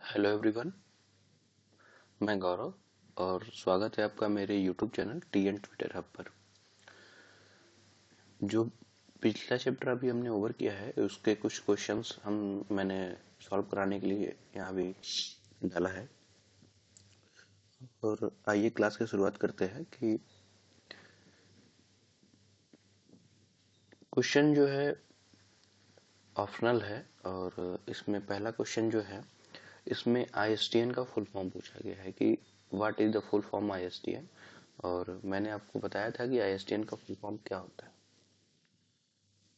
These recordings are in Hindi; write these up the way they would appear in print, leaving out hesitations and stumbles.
हेलो एवरीवन, मैं गौरव और स्वागत है आपका मेरे YouTube channel T and Twitter hub पर। जो पिछला चैप्टर अभी हमने ओवर किया है उसके कुछ क्वेश्चंस मैंने सॉल्व कराने के लिए यहाँ भी डाला है। और आइए क्लास की शुरुआत करते हैं कि क्वेश्चन जो है ऑप्शनल है। और इसमें पहला क्वेश्चन जो है इसमें ISTN का फुल फॉर्म पूछा गया है कि what is the full form ISTN। और मैंने आपको बताया था कि ISTN का फुल फॉर्म क्या होता है।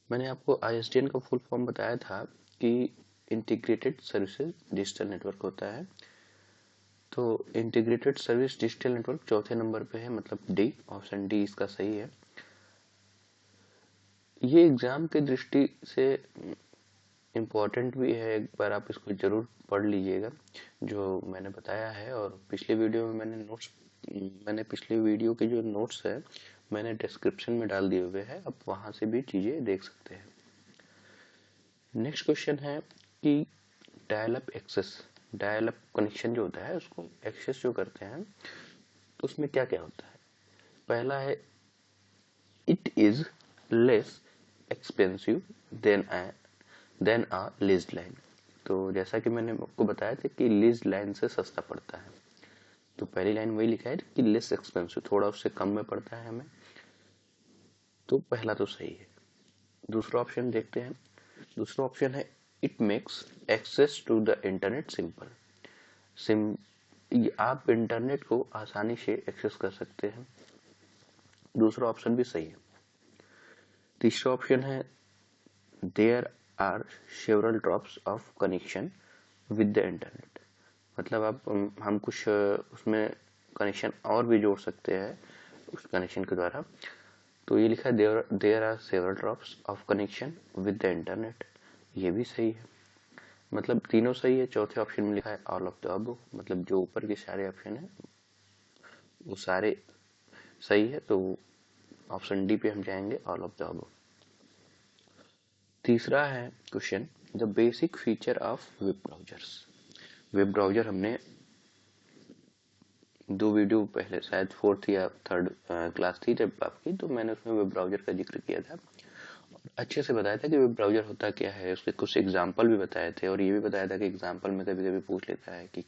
मैंने आपको ISDN का फुल फॉर्म बताया था कि इंटीग्रेटेड सर्विसेज डिजिटल नेटवर्क होता है। तो इंटीग्रेटेड सर्विस डिजिटल नेटवर्क चौथे नंबर पे है, मतलब डी, ऑप्शन डी इसका सही है। ये एग्जाम की दृष्टि से इम्पोर्टेंट भी है, एक बार आप इसको जरूर पढ़ लीजिएगा जो मैंने बताया है। और पिछले वीडियो में मैंने पिछले वीडियो के जो नोट्स है मैंने डिस्क्रिप्शन में डाल दिए हुए हैं, आप वहां से भी चीजें देख सकते हैं। नेक्स्ट क्वेश्चन है कि डायल अप कनेक्शन जो होता है उसको एक्सेस जो करते हैं तो उसमें क्या क्या होता है। पहला है it is less expensive than a leased line. तो जैसा कि मैंने आपको बताया था कि लीज्ड लाइन से सस्ता पड़ता है, तो पहली लाइन वही लिखा है कि लेस एक्सपेंसिव, थोड़ा उससे कम में पड़ता है हमें, तो पहला तो सही है। दूसरा ऑप्शन देखते हैं। दूसरा ऑप्शन है it makes access to the internet simple. सिम आप इंटरनेट को आसानी से एक्सेस कर सकते हैं, दूसरा ऑप्शन भी सही है। तीसरा ऑप्शन है there are several drops of connection with the internet, मतलब आप हम कुछ उसमें कनेक्शन और भी जोड़ सकते हैं उस कनेक्शन के द्वारा। तो ये लिखा है there are several drops of connection with the internet, ये भी सही है, मतलब तीनों सही है। चौथे ऑप्शन में लिखा है ऑल ऑफ द अबव, मतलब जो ऊपर के सारे ऑप्शन है वो सारे सही है, तो ऑप्शन डी पे हम जाएंगे, ऑल ऑफ द अबव। तीसरा है question the basic feature of web browsers. Web browser हमने दो वीडियो पहले, शायद फोर्थ या थर्ड क्लास थी जब आपकी, तो मैंने उसमें वेब ब्राउजर का जिक्र किया था, अच्छे से बताया था कि वेब ब्राउजर होता क्या है, उसके कुछ एग्जाम्पल भी बताए थे। और ये भी बताया था कि एग्जाम्पल में कभी कभी पूछ लेता है कि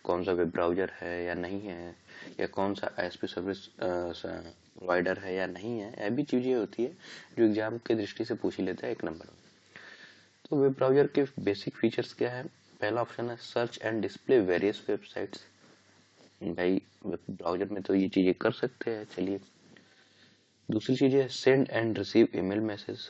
कौन सा वेब ब्राउजर है या नहीं है, या कौन सा ISP सर्विस प्रोवाइडर है या नहीं है, ये भी चीजें होती है जो एग्जाम की दृष्टि से पूछ ही लेता है एक नंबर में। तो वेब ब्राउजर के बेसिक फीचर्स क्या है। पहला ऑप्शन है search and display various websites. भाई वेब ब्राउजर में तो ये चीजें कर सकते हैं, चलिए। दूसरी चीज है send and receive email message.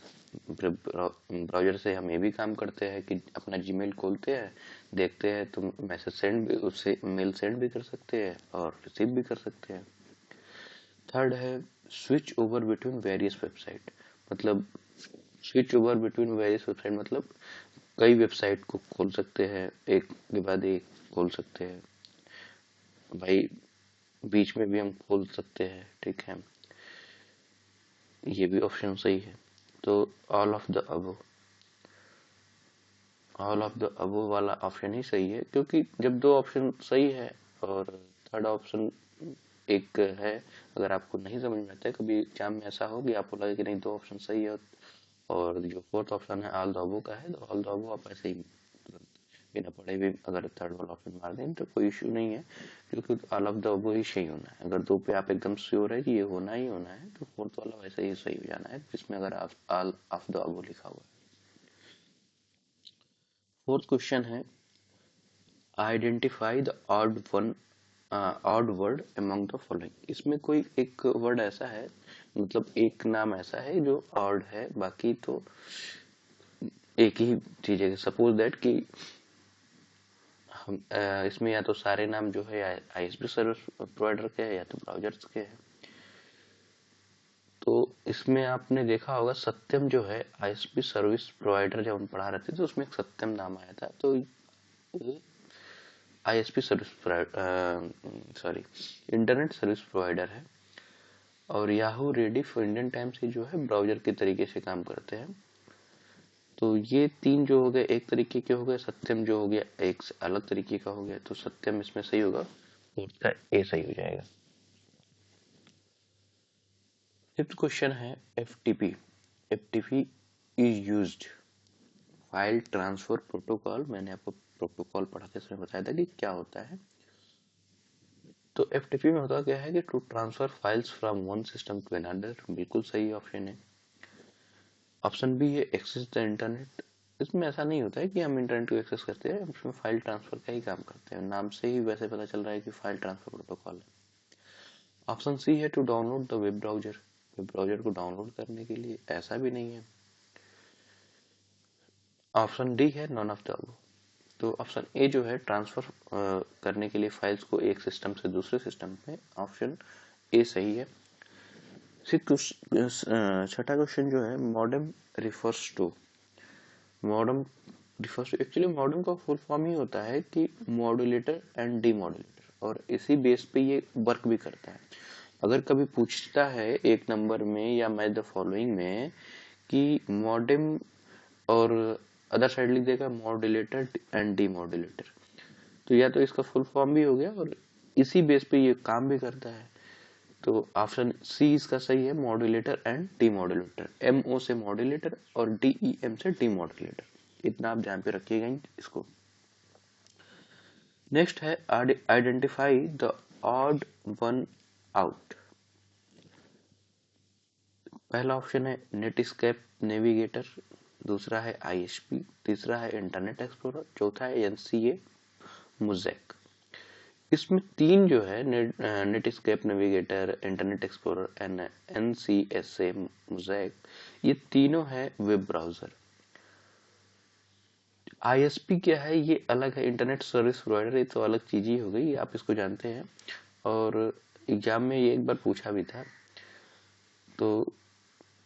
Browser से हम ये भी काम करते हैं कि अपना जीमेल खोलते हैं, देखते हैं तो मैसेज सेंड भी, उससे मेल सेंड भी कर सकते हैं और रिसीव भी कर सकते हैं। थर्ड है switch over between various website, मतलब switch over between various website मतलब कई वेबसाइट को खोल सकते हैं, एक के बाद एक खोल सकते हैं, भाई बीच में भी हम खोल सकते हैं, ठीक है, ये भी ऑप्शन सही है। तो all of the above, all of the above वाला ऑप्शन ही सही है, क्योंकि जब दो ऑप्शन सही है और थर्ड ऑप्शन एक है, अगर आपको नहीं समझ में आता है, कभी एग्जाम में ऐसा हो कि आपको लगे कि नहीं दो ऑप्शन सही है और जो फोर्थ ऑप्शन है ऑल द अबव का है, तो ऑल द अबव आप ऐसे ही बिना पढ़े भी अगर थर्ड वाला ऑप्शन मार दें तो कोई इश्यू नहीं है, क्योंकि ऑल ऑफ द अबव ही सही होना है। अगर दो पे आप एकदम श्योर है कि ये होना ही होना है तो फोर्थ वाला वैसे ही सही हो जाना है, जिसमें अगर ऑल ऑफ द अबव लिखा हुआ है। फोर्थ क्वेश्चन है identify the odd word among the following. इसमें कोई एक वर्ड ऐसा है, मतलब एक नाम ऐसा है जो ऑड है, बाकी तो एक ही चीज है। सपोज दैट कि हम इसमें या तो सारे नाम जो है ISP सर्विस प्रोवाइडर के हैं या तो ब्राउजर्स के हैं। तो इसमें आपने देखा होगा सत्यम जो है ISP सर्विस प्रोवाइडर, जब हम पढ़ा रहे थे तो उसमें एक सत्यम नाम आया था, तो वो ISP service sorry internet service provider है। और याहू रेडिफ इंडियन टाइम्स ही जो है ब्राउजर के तरीके से काम करते हैं। तो ये तीन जो हो गए एक तरीके के हो गए, सत्यम जो हो गया एक अलग तरीके का हो गया, तो सत्यम इसमें सही होगा, फोर्थ का ए सही हो जाएगा। फिफ्थ क्वेश्चन है FTP. FTP is used file transfer protocol. मैंने आपको प्रोटोकॉल पढ़ा के इसमें बताया था कि क्या होता है। तो एफटीपी में होता क्या है कि to transfer files from one system to another, बिल्कुल सही ऑप्शन है। ऑप्शन बी है एक्सेस द इंटरनेट। इसमें ऐसा नहीं होता है कि हम इंटरनेट को एक्सेस करते हैं, इसमें फाइल ट्रांसफर का ही काम करते हैं, नाम से ही वैसे पता चल रहा है कि फाइल ट्रांसफर प्रोटोकॉल है। ऑप्शन सी है to download the web browser. Web browser को डाउनलोड करने के लिए, ऐसा भी नहीं है। ऑप्शन डी है नॉन ऑफ द अबव। तो ऑप्शन ए जो है ट्रांसफर करने के लिए फाइल्स को एक सिस्टम से दूसरे सिस्टम में, ऑप्शन ए सही है। छठा क्वेश्चन जो है modem refers to. Modem refers to, actually modem का फुल फॉर्म ही होता है कि मॉड्यूलेटर एंड डीमॉड्यूलेटर, और इसी बेस पे ये वर्क भी करता है। अगर कभी पूछता है एक नंबर में या मैच द फॉलोइंग में कि मॉडेम, और अदर साइड लिख देगा मॉड्यूलेटर एंड डीमॉड्यूलेटर, तो या तो इसका फुल फॉर्म भी हो गया और इसी बेस पे ये काम भी करता है। तो ऑप्शन सी इसका सही है, मॉड्यूलेटर एंड डीमॉड्यूलेटर। एमओ से मॉड्यूलेटर और डीईएम से डीमॉड्यूलेटर, इतना आप ध्यान पे रखिएगा इसको। नेक्स्ट है identify the odd one out. पहला ऑप्शन है नेटस्केप नेविगेटर, दूसरा है आईएसपी, तीसरा है इंटरनेट एक्सप्लोरर, चौथा है एनसीए मोज़ेक। इसमें तीन जो है Netscape Navigator, Internet Explorer and NCSA Mosaic, ये तीनों है वेब ब्राउजर। आईएसपी क्या है, ये अलग है, इंटरनेट सर्विस प्रोवाइडर, ये तो अलग चीज ही हो गई, आप इसको जानते हैं और एग्जाम में ये एक बार पूछा भी था। तो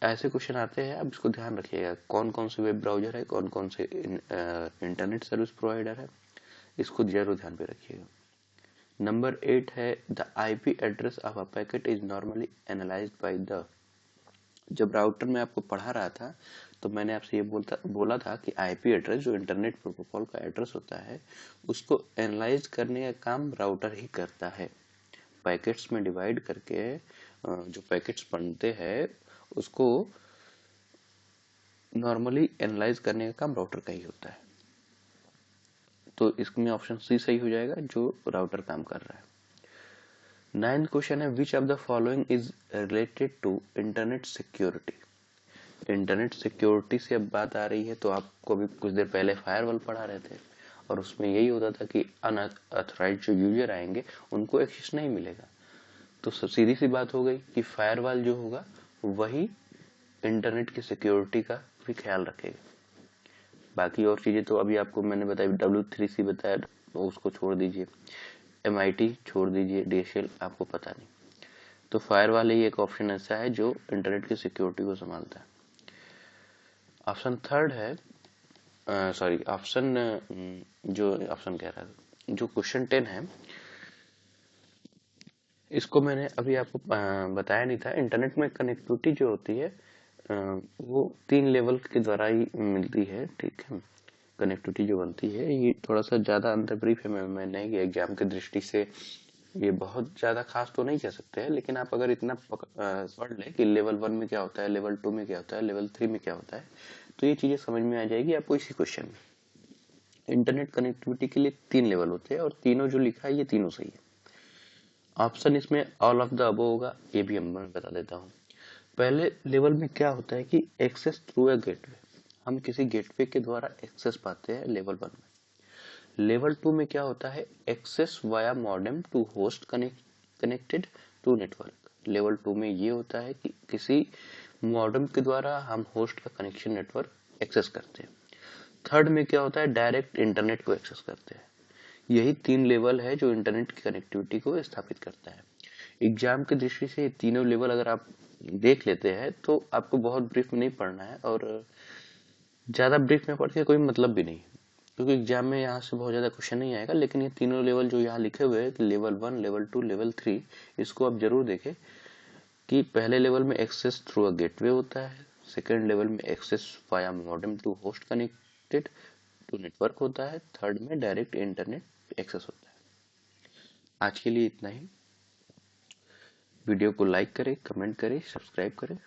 ऐसे क्वेश्चन आते हैं, आप इसको ध्यान रखिएगा, कौन कौन से वेब ब्राउजर है, कौन कौन से इंटरनेट सर्विस प्रोवाइडर है, इसको जरूर ध्यान पे रखिएगा। नंबर 8 है the IP address of a packet is normally analysed by the. जब राउटर में आपको पढ़ा रहा था तो मैंने आपसे ये बोला था कि आईपी एड्रेस जो इंटरनेट प्रोटोकॉल का एड्रेस होता है उसको एनालाइज करने का काम राउटर ही करता है। पैकेट्स में डिवाइड करके जो पैकेट्स बनते हैं उसको नॉर्मली एनालाइज करने का काम राउटर का ही होता है। तो इसमें ऑप्शन सी सही हो जाएगा, जो राउटर काम कर रहा है। 9th क्वेश्चन है which of the following is related to internet security. Internet security से अब बात आ रही है, तो आपको अभी कुछ देर पहले फायरवॉल पढ़ा रहे थे और उसमें यही होता था कि अनऑथराइज्ड जो यूजर आएंगे उनको एक्सेस नहीं मिलेगा। तो सीधी सी बात हो गई कि फायरवॉल जो होगा वही इंटरनेट की सिक्योरिटी का भी ख्याल रखेगा। बाकी और चीजें तो अभी आपको मैंने बताई, W3C बताया तो उसको छोड़ दीजिए, MIT छोड़ दीजिए, DSL आपको पता नहीं। तो फायरवॉल ही एक ऑप्शन ऐसा है जो इंटरनेट की सिक्योरिटी को संभालता है। ऑप्शन थर्ड है, सॉरी ऑप्शन जो ऑप्शन कह रहा था, जो क्वेश्चन 10 है इसको मैंने अभी आपको बताया नहीं था। इंटरनेट में कनेक्टिविटी जो होती है वो 3 लेवल के द्वारा ही मिलती है, ठीक है। कनेक्टिविटी जो बनती है ये थोड़ा सा ज्यादा अंदर ब्रीफ है, मैं नहीं गया एग्जाम की दृष्टि से, ये बहुत ज्यादा खास तो नहीं कह सकते हैं, लेकिन आप अगर इतना पढ़ ले कि लेवल 1 में क्या होता है, लेवल 2 में क्या होता है, लेवल 3 में क्या होता है, तो ये चीजें समझ में आ जाएगी आपको इसी क्वेश्चन में। इंटरनेट कनेक्टिविटी के लिए 3 लेवल होते हैं और तीनों जो लिखा है ये तीनों सही है। ऑप्शन इसमें ऑल ऑफ द अबव होगा, ये भी मैं बता देता हूँ। पहले लेवल में क्या होता है कि एक्सेस थ्रू अ गेटवे, हम किसी गेटवे के द्वारा एक्सेस पाते हैं लेवल 1 में। लेवल 2 में क्या होता है, access via modem to host connected to network. Level 2 में ये होता है कि किसी मॉडेम के द्वारा हम होस्ट का कनेक्शन नेटवर्क एक्सेस करते हैं। थर्ड में क्या होता है, डायरेक्ट इंटरनेट को एक्सेस करते हैं। यही 3 लेवल है जो इंटरनेट की कनेक्टिविटी को स्थापित करता है। एग्जाम की दृष्टि से ये तीनों लेवल अगर आप देख लेते हैं तो आपको बहुत ब्रीफ में नहीं पढ़ना है, और ज्यादा ब्रीफ में पढ़ के कोई मतलब भी नहीं, क्योंकि एग्जाम में यहाँ से बहुत ज्यादा क्वेश्चन नहीं आएगा। लेकिन ये तीनों लेवल जो यहाँ लिखे हुए हैं कि लेवल 1, लेवल 2, लेवल 3, इसको आप जरूर देखें कि पहले लेवल में एक्सेस थ्रू अ गेटवे होता है, सेकेंड लेवल में access via modem to host connected to network होता है। थर्ड में डायरेक्ट इंटरनेट एक्सेस होता है। आज के लिए इतना ही। वीडियो को लाइक करें, कमेंट करें, सब्सक्राइब करें।